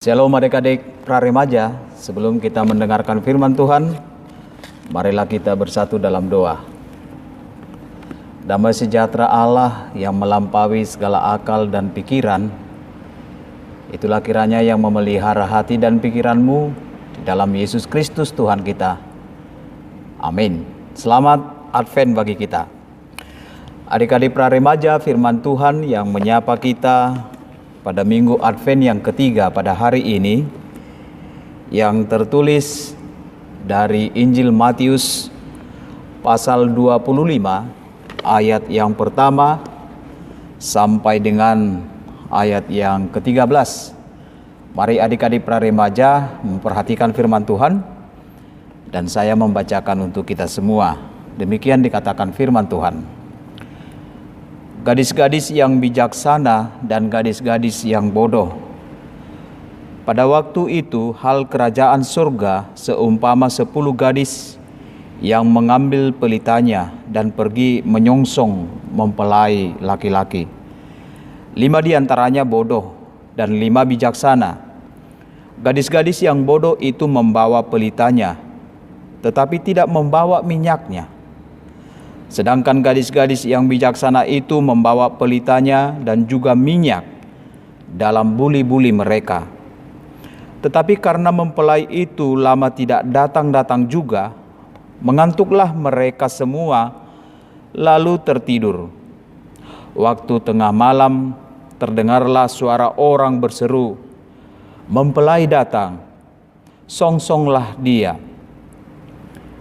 Shalom adik-adik praremaja, sebelum kita mendengarkan firman Tuhan, marilah kita bersatu dalam doa. Damai sejahtera Allah yang melampaui segala akal dan pikiran, itulah kiranya yang memelihara hati dan pikiranmu di dalam Yesus Kristus Tuhan kita. Amin. Selamat Advent bagi kita. Adik-adik praremaja, firman Tuhan yang menyapa kita pada minggu Advent yang ketiga pada hari ini, yang tertulis dari Injil Matius pasal 25 ayat yang pertama sampai dengan ayat yang ke-13. Mari adik-adik praremaja memperhatikan firman Tuhan dan saya membacakan untuk kita semua. Demikian dikatakan firman Tuhan. Gadis-gadis yang bijaksana dan gadis-gadis yang bodoh. Pada waktu itu hal kerajaan surga seumpama 10 gadis yang mengambil pelitanya dan pergi menyongsong mempelai laki-laki. 5 diantaranya bodoh dan 5 bijaksana. Gadis-gadis yang bodoh itu membawa pelitanya, tetapi tidak membawa minyaknya. Sedangkan gadis-gadis yang bijaksana itu membawa pelitanya dan juga minyak dalam buli-buli mereka. Tetapi karena mempelai itu lama tidak datang-datang juga, mengantuklah mereka semua lalu tertidur. Waktu tengah malam terdengarlah suara orang berseru, "Mempelai datang, songsonglah dia."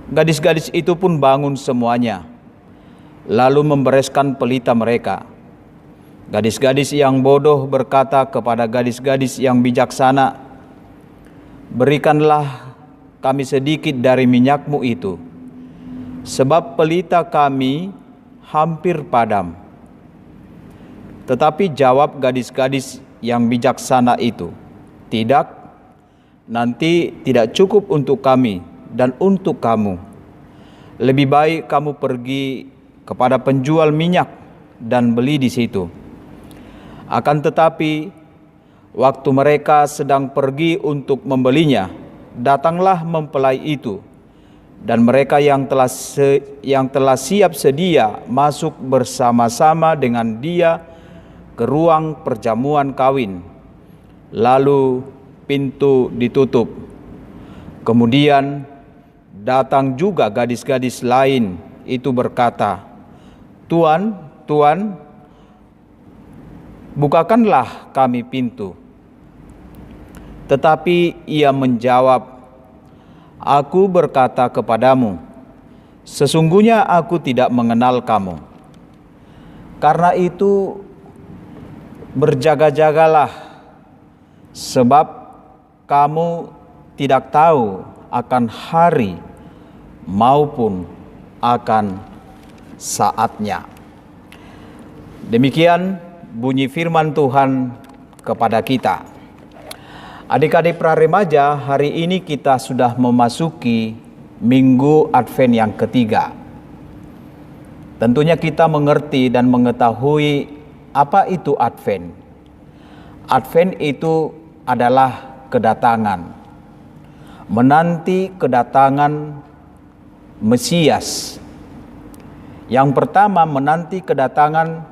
Gadis-gadis itu pun bangun semuanya, lalu membereskan pelita mereka. Gadis-gadis yang bodoh berkata kepada gadis-gadis yang bijaksana, "Berikanlah kami sedikit dari minyakmu itu, sebab pelita kami hampir padam." Tetapi jawab gadis-gadis yang bijaksana itu, "Tidak, nanti tidak cukup untuk kami dan untuk kamu. Lebih baik kamu pergi kepada penjual minyak dan beli di situ." Akan tetapi waktu mereka sedang pergi untuk membelinya, datanglah mempelai itu, dan mereka yang telah siap sedia masuk bersama-sama dengan dia ke ruang perjamuan kawin. Lalu pintu ditutup. Kemudian datang juga gadis-gadis lain itu berkata, "Tuan, Tuan, bukakanlah kami pintu." Tetapi ia menjawab, "Aku berkata kepadamu, sesungguhnya aku tidak mengenal kamu. Karena itu berjaga-jagalah, sebab kamu tidak tahu akan hari maupun akan saatnya." Demikian bunyi firman Tuhan kepada kita. Adik-adik praremaja, hari ini kita sudah memasuki minggu Advent yang ketiga. Tentunya kita mengerti dan mengetahui apa itu Advent. Advent itu adalah kedatangan, menanti kedatangan Mesias. Yang pertama, menanti kedatangan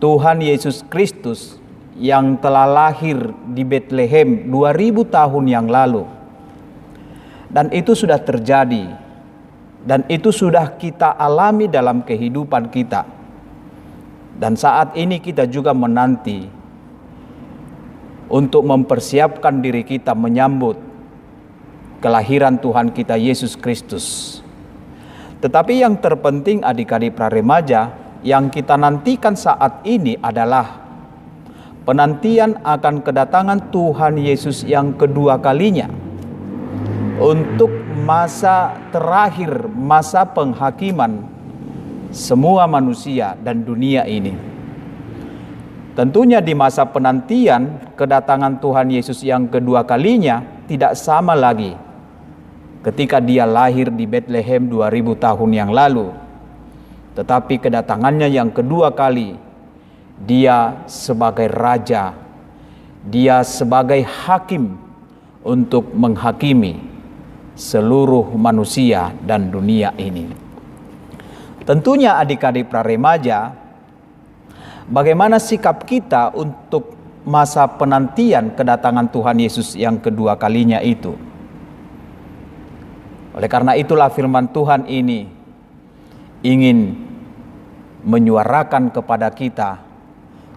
Tuhan Yesus Kristus yang telah lahir di Bethlehem 2000 tahun yang lalu. Dan itu sudah terjadi, dan itu sudah kita alami dalam kehidupan kita. Dan saat ini kita juga menanti untuk mempersiapkan diri kita menyambut kelahiran Tuhan kita Yesus Kristus. Tetapi yang terpenting adik-adik praremaja, yang kita nantikan saat ini adalah penantian akan kedatangan Tuhan Yesus yang kedua kalinya untuk masa terakhir, masa penghakiman semua manusia dan dunia ini. Tentunya di masa penantian kedatangan Tuhan Yesus yang kedua kalinya tidak sama lagi ketika dia lahir di Bethlehem 2000 tahun yang lalu. Tetapi kedatangannya yang kedua kali, dia sebagai raja Dia sebagai hakim untuk menghakimi seluruh manusia dan dunia ini. Tentunya adik-adik praremaja, bagaimana sikap kita untuk masa penantian kedatangan Tuhan Yesus yang kedua kalinya itu? Oleh karena itulah firman Tuhan ini ingin menyuarakan kepada kita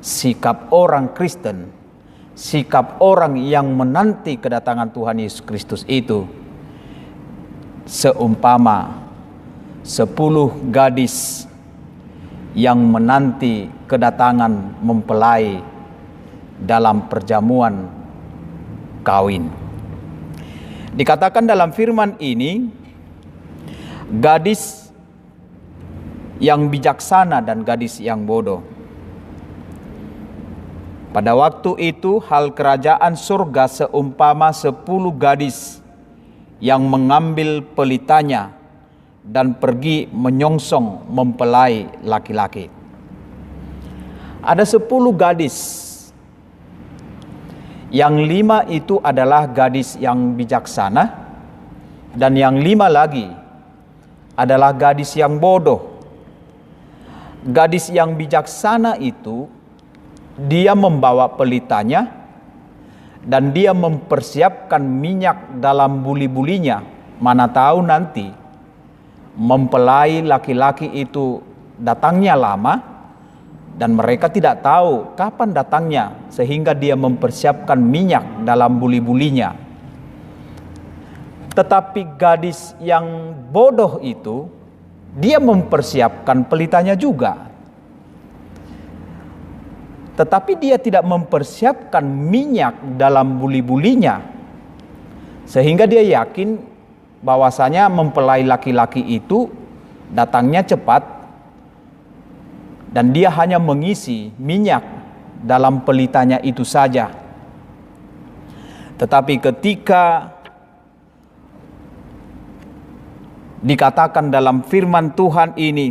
sikap orang Kristen, sikap orang yang menanti kedatangan Tuhan Yesus Kristus itu seumpama 10 gadis yang menanti kedatangan mempelai dalam perjamuan kawin. Dikatakan dalam firman ini, gadis yang bijaksana dan gadis yang bodoh. Pada waktu itu hal kerajaan surga seumpama 10 gadis yang mengambil pelitanya dan pergi menyongsong mempelai laki-laki. Ada 10 gadis. Yang 5 itu adalah gadis yang bijaksana, dan yang 5 lagi adalah gadis yang bodoh. Gadis yang bijaksana itu dia membawa pelitanya dan dia mempersiapkan minyak dalam buli-bulinya. Mana tahu nanti mempelai laki-laki itu datangnya lama dan mereka tidak tahu kapan datangnya, sehingga dia mempersiapkan minyak dalam buli-bulinya. Tetapi gadis yang bodoh itu dia mempersiapkan pelitanya juga, tetapi dia tidak mempersiapkan minyak dalam buli-bulinya, sehingga dia yakin bahwasanya mempelai laki-laki itu datangnya cepat dan dia hanya mengisi minyak dalam pelitanya itu saja. Tetapi ketika dikatakan dalam firman Tuhan ini,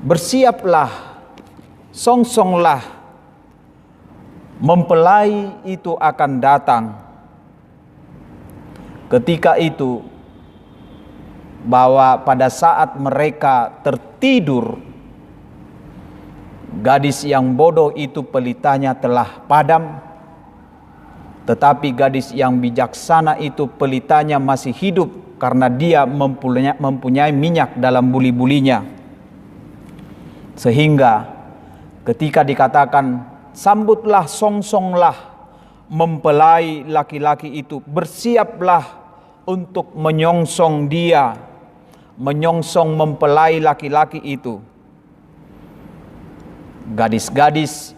bersiaplah, songsonglah, mempelai itu akan datang. Ketika itu, bahwa pada saat mereka tertidur, gadis yang bodoh itu pelitanya telah padam, tetapi gadis yang bijaksana itu pelitanya masih hidup karena dia mempunyai minyak dalam buli-bulinya. Sehingga ketika dikatakan sambutlah, songsonglah mempelai laki-laki itu, bersiaplah untuk menyongsong dia, menyongsong mempelai laki-laki itu. Gadis-gadis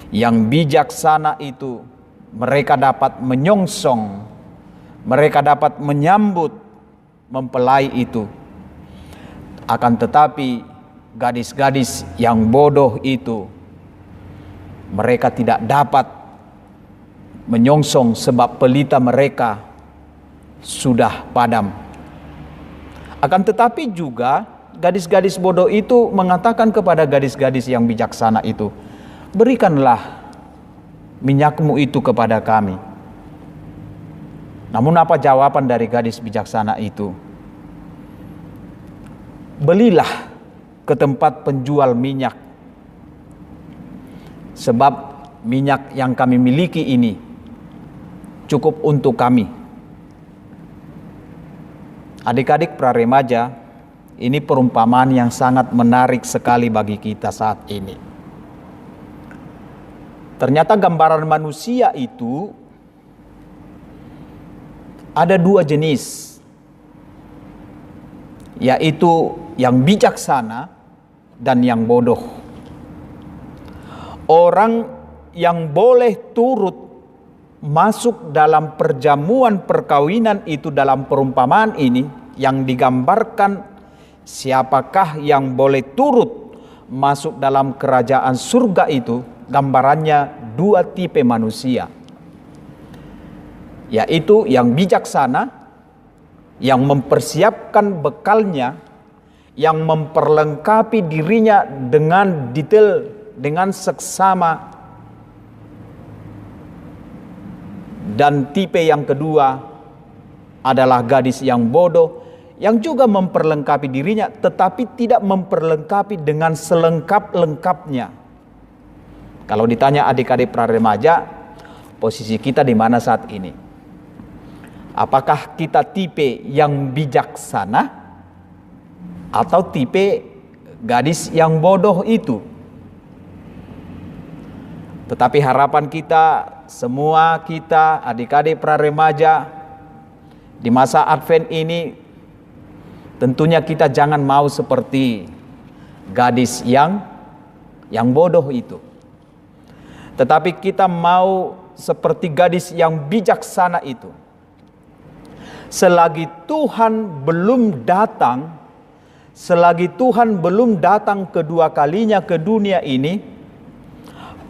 yang bijaksana itu mereka dapat menyongsong, mereka dapat menyambut mempelai itu. Akan tetapi gadis-gadis yang bodoh itu mereka tidak dapat menyongsong sebab pelita mereka sudah padam. Akan tetapi juga gadis-gadis bodoh itu mengatakan kepada gadis-gadis yang bijaksana itu, berikanlah minyakmu itu kepada kami. Namun apa jawaban dari gadis bijaksana itu? Belilah ke tempat penjual minyak, sebab minyak yang kami miliki ini cukup untuk kami. Adik-adik praremaja, ini perumpamaan yang sangat menarik sekali bagi kita saat ini. Ternyata gambaran manusia itu ada 2 jenis, yaitu yang bijaksana dan yang bodoh. Orang yang boleh turut masuk dalam perjamuan perkawinan itu dalam perumpamaan ini yang digambarkan siapakah yang boleh turut masuk dalam kerajaan surga itu, gambarannya 2 tipe manusia, yaitu yang bijaksana, yang mempersiapkan bekalnya, yang memperlengkapi dirinya dengan detail dengan seksama. Dan tipe yang kedua adalah gadis yang bodoh, yang juga memperlengkapi dirinya tetapi tidak memperlengkapi dengan selengkap-lengkapnya. Kalau ditanya adik-adik praremaja, posisi kita di mana saat ini? Apakah kita tipe yang bijaksana atau tipe gadis yang bodoh itu? Tetapi harapan kita, semua kita adik-adik praremaja di masa Advent ini, tentunya kita jangan mau seperti gadis yang bodoh itu. Tetapi kita mau seperti gadis yang bijaksana itu. Selagi Tuhan belum datang, selagi Tuhan belum datang kedua kalinya ke dunia ini,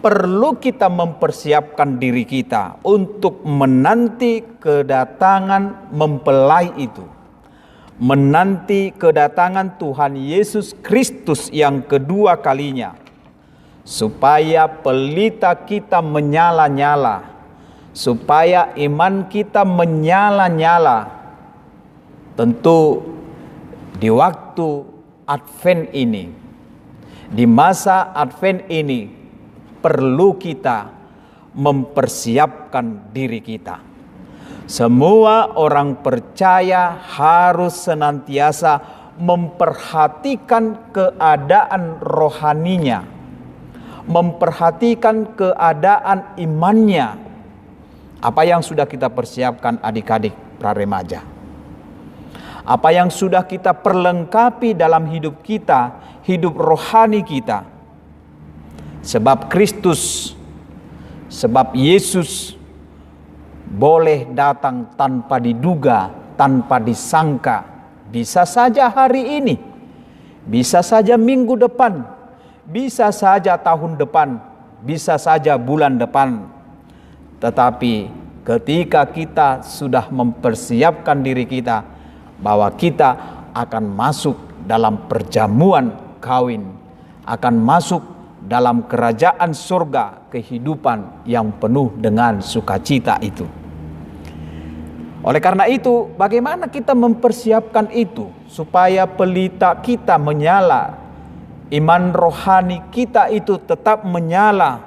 perlu kita mempersiapkan diri kita untuk menanti kedatangan mempelai itu. Menanti kedatangan Tuhan Yesus Kristus yang kedua kalinya. Supaya pelita kita menyala-nyala. Supaya iman kita menyala-nyala. Tentu di waktu Advent ini, di masa Advent ini, perlu kita mempersiapkan diri kita. Semua orang percaya harus senantiasa memperhatikan keadaan rohaninya, memperhatikan keadaan imannya. Apa yang sudah kita persiapkan adik-adik praremaja? Apa yang sudah kita perlengkapi dalam hidup kita, hidup rohani kita? Sebab Kristus, sebab Yesus boleh datang tanpa diduga, tanpa disangka. Bisa saja hari ini, bisa saja minggu depan, bisa saja tahun depan, bisa saja bulan depan. Tetapi ketika kita sudah mempersiapkan diri kita bahwa kita akan masuk dalam perjamuan kawin, akan masuk dalam kerajaan surga, kehidupan yang penuh dengan sukacita itu. Oleh karena itu, bagaimana kita mempersiapkan itu supaya pelita kita menyala, iman rohani kita itu tetap menyala.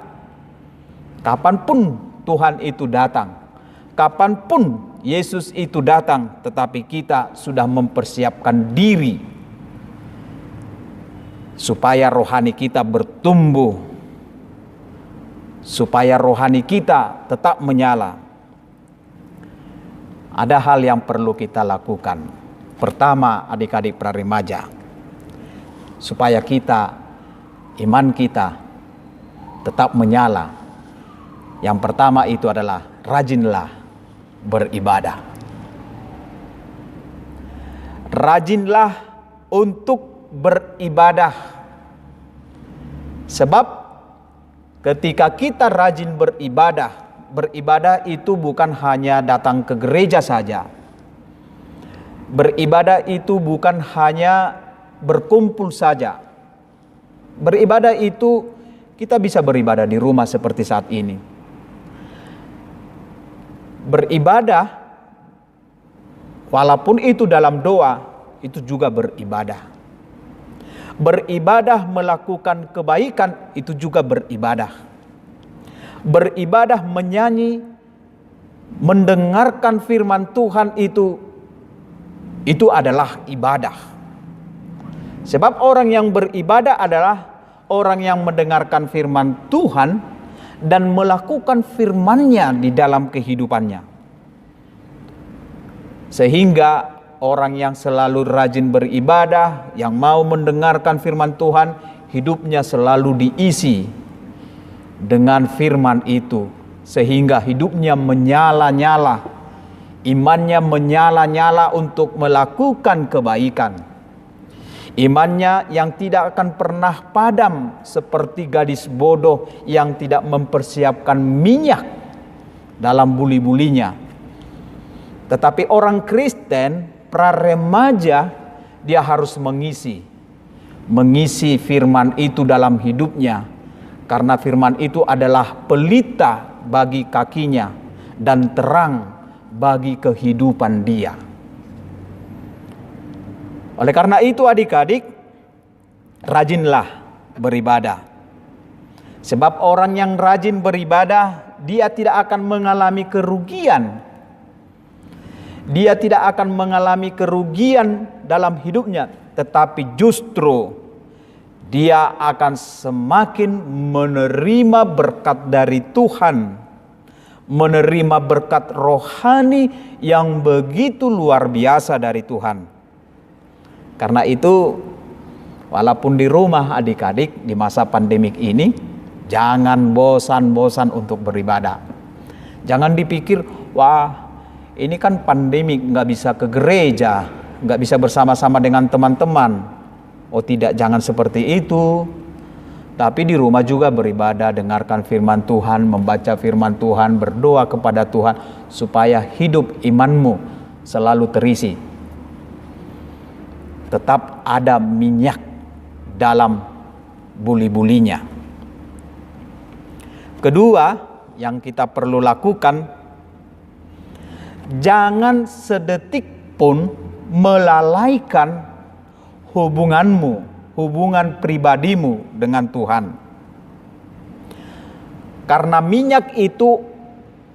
Kapanpun Tuhan itu datang, kapanpun Yesus itu datang, tetapi kita sudah mempersiapkan diri supaya rohani kita bertumbuh, supaya rohani kita tetap menyala. Ada hal yang perlu kita lakukan. Pertama, adik-adik praremaja, supaya kita, iman kita tetap menyala. Yang pertama itu adalah rajinlah beribadah. Rajinlah untuk beribadah. Sebab ketika kita rajin beribadah, beribadah itu bukan hanya datang ke gereja saja. Beribadah itu bukan hanya berkumpul saja. Beribadah itu kita bisa beribadah di rumah seperti saat ini. Beribadah walaupun itu dalam doa, itu juga beribadah. Beribadah melakukan kebaikan, itu juga beribadah. Beribadah menyanyi, mendengarkan firman Tuhan itu adalah ibadah. Sebab orang yang beribadah adalah orang yang mendengarkan firman Tuhan dan melakukan firman-Nya di dalam kehidupannya. Sehingga orang yang selalu rajin beribadah, yang mau mendengarkan firman Tuhan, hidupnya selalu diisi dengan firman itu. Sehingga hidupnya menyala-nyala, imannya menyala-nyala untuk melakukan kebaikan. Imannya yang tidak akan pernah padam seperti gadis bodoh yang tidak mempersiapkan minyak dalam buli-bulinya. Tetapi orang Kristen, praremaja, dia harus mengisi firman itu dalam hidupnya. Karena firman itu adalah pelita bagi kakinya dan terang bagi kehidupan dia. Oleh karena itu adik-adik, rajinlah beribadah. Sebab orang yang rajin beribadah, dia tidak akan mengalami kerugian. Dia tidak akan mengalami kerugian dalam hidupnya, tetapi justru dia akan semakin menerima berkat dari Tuhan, menerima berkat rohani yang begitu luar biasa dari Tuhan. Karena itu, walaupun di rumah adik-adik di masa pandemik ini, jangan bosan-bosan untuk beribadah. Jangan dipikir, wah ini kan pandemik, nggak bisa ke gereja, nggak bisa bersama-sama dengan teman-teman. Oh tidak, jangan seperti itu. Tapi di rumah juga beribadah, dengarkan firman Tuhan, membaca firman Tuhan, berdoa kepada Tuhan, supaya hidup imanmu selalu terisi. Tetap ada minyak dalam buli-bulinya. Kedua, yang kita perlu lakukan, jangan sedetik pun melalaikan hubunganmu, hubungan pribadimu dengan Tuhan. Karena minyak itu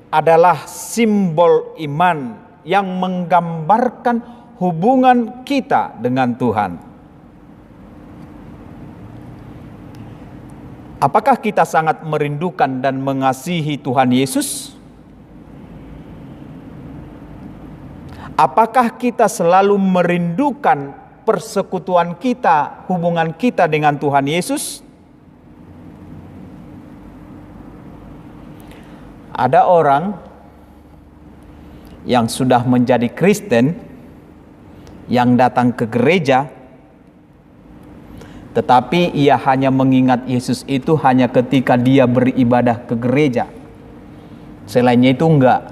adalah simbol iman yang menggambarkan hubungan kita dengan Tuhan. Apakah kita sangat merindukan dan mengasihi Tuhan Yesus? Apakah kita selalu merindukan persekutuan kita, hubungan kita dengan Tuhan Yesus? Ada orang yang sudah menjadi Kristen, yang datang ke gereja, tetapi ia hanya mengingat Yesus itu hanya ketika dia beribadah ke gereja. Selainnya itu enggak.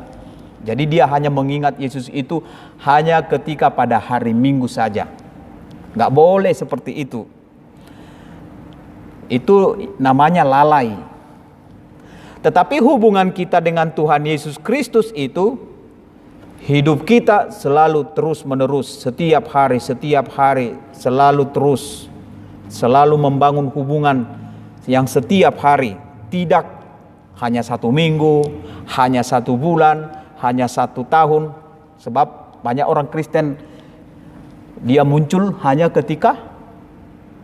Jadi dia hanya mengingat Yesus itu hanya ketika pada hari Minggu saja. Enggak boleh seperti itu. Itu namanya lalai. Tetapi hubungan kita dengan Tuhan Yesus Kristus itu, hidup kita selalu terus menerus, setiap hari, selalu terus, selalu membangun hubungan yang setiap hari, tidak hanya 1 minggu, hanya 1 bulan, hanya 1 tahun. Sebab banyak orang Kristen, dia muncul hanya ketika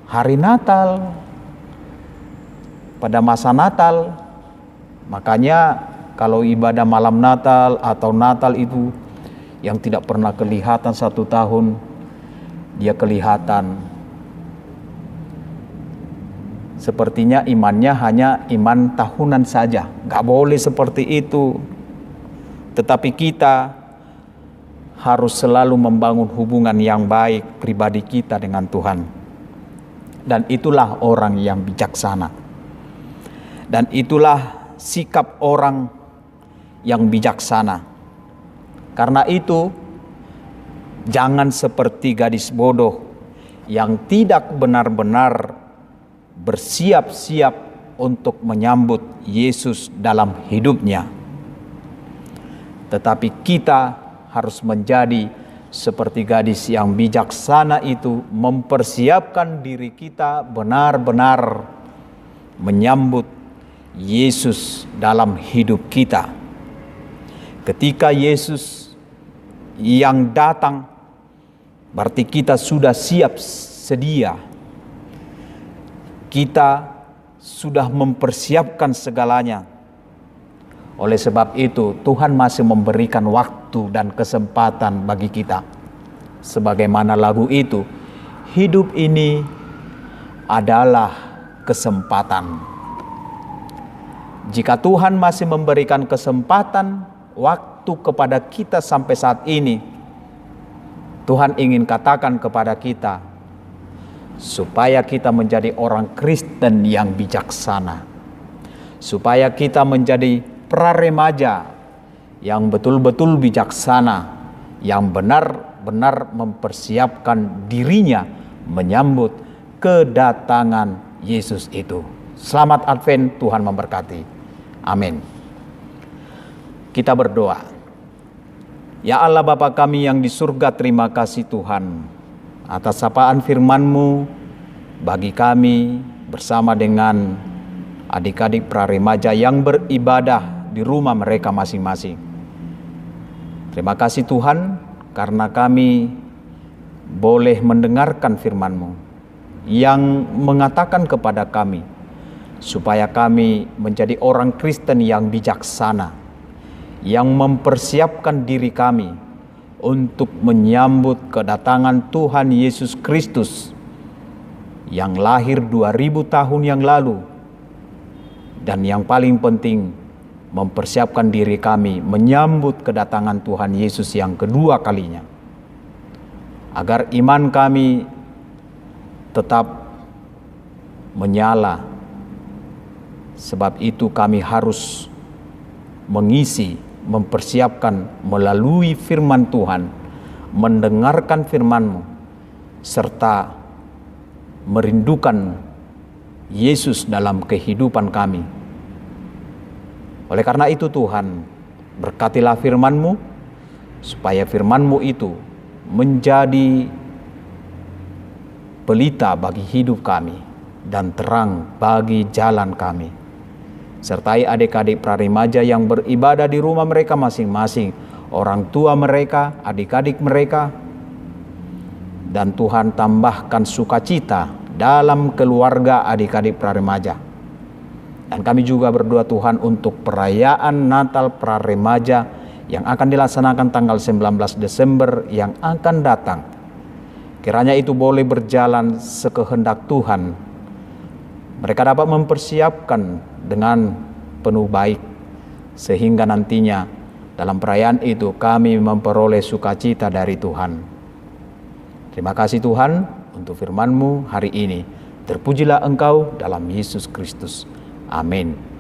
hari Natal, pada masa Natal. Makanya kalau ibadah malam Natal atau Natal itu yang tidak pernah kelihatan 1 tahun, dia kelihatan. Sepertinya imannya hanya iman tahunan saja. Gak boleh seperti itu. Tetapi kita harus selalu membangun hubungan yang baik pribadi kita dengan Tuhan. Dan itulah orang yang bijaksana. Dan itulah sikap orang yang bijaksana. Karena itu, jangan seperti gadis bodoh yang tidak benar-benar bersiap-siap untuk menyambut Yesus dalam hidupnya. Tetapi kita harus menjadi seperti gadis yang bijaksana itu, mempersiapkan diri kita benar-benar menyambut Yesus dalam hidup kita. Ketika Yesus yang datang, berarti kita sudah siap sedia. Kita sudah mempersiapkan segalanya. Oleh sebab itu, Tuhan masih memberikan waktu dan kesempatan bagi kita. Sebagaimana lagu itu, hidup ini adalah kesempatan. Jika Tuhan masih memberikan kesempatan, waktu kepada kita sampai saat ini, Tuhan ingin katakan kepada kita, supaya kita menjadi orang Kristen yang bijaksana, supaya kita menjadi praremaja yang betul-betul bijaksana, yang benar-benar mempersiapkan dirinya menyambut kedatangan Yesus itu. Selamat Advent, Tuhan memberkati. Amin. Kita berdoa. Ya Allah Bapa kami yang di surga, terima kasih Tuhan atas sapaan firman-Mu bagi kami bersama dengan adik-adik praremaja yang beribadah di rumah mereka masing-masing. Terima kasih Tuhan karena kami boleh mendengarkan firman-Mu yang mengatakan kepada kami supaya kami menjadi orang Kristen yang bijaksana, yang mempersiapkan diri kami untuk menyambut kedatangan Tuhan Yesus Kristus yang lahir 2000 tahun yang lalu, dan yang paling penting mempersiapkan diri kami menyambut kedatangan Tuhan Yesus yang kedua kalinya, agar iman kami tetap menyala. Sebab itu kami harus mempersiapkan melalui firman Tuhan, mendengarkan firman-Mu, serta merindukan Yesus dalam kehidupan kami. Oleh karena itu Tuhan, berkatilah firman-Mu, supaya firman-Mu itu menjadi pelita bagi hidup kami dan terang bagi jalan kami. Sertai adik-adik praremaja yang beribadah di rumah mereka masing-masing, orang tua mereka, adik-adik mereka, dan Tuhan tambahkan sukacita dalam keluarga adik-adik praremaja. Dan kami juga berdoa Tuhan untuk perayaan Natal praremaja yang akan dilaksanakan tanggal 19 Desember yang akan datang. Kiranya itu boleh berjalan sekehendak Tuhan. Mereka dapat mempersiapkan dengan penuh baik, sehingga nantinya dalam perayaan itu kami memperoleh sukacita dari Tuhan. Terima kasih Tuhan untuk firman-Mu hari ini. Terpujilah Engkau dalam Yesus Kristus. Amin.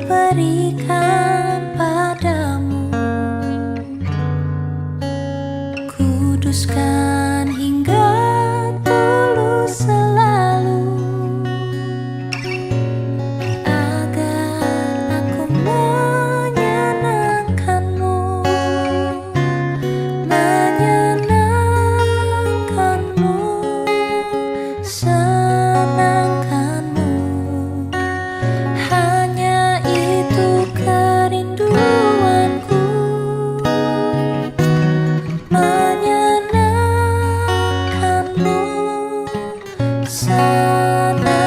Berikan padamu, kuduskan hingga tulus selalu, agar aku menyenangkanmu, senangkanmu. Hanya itu kerinduanku, menyenangkanmu, senangkanmu.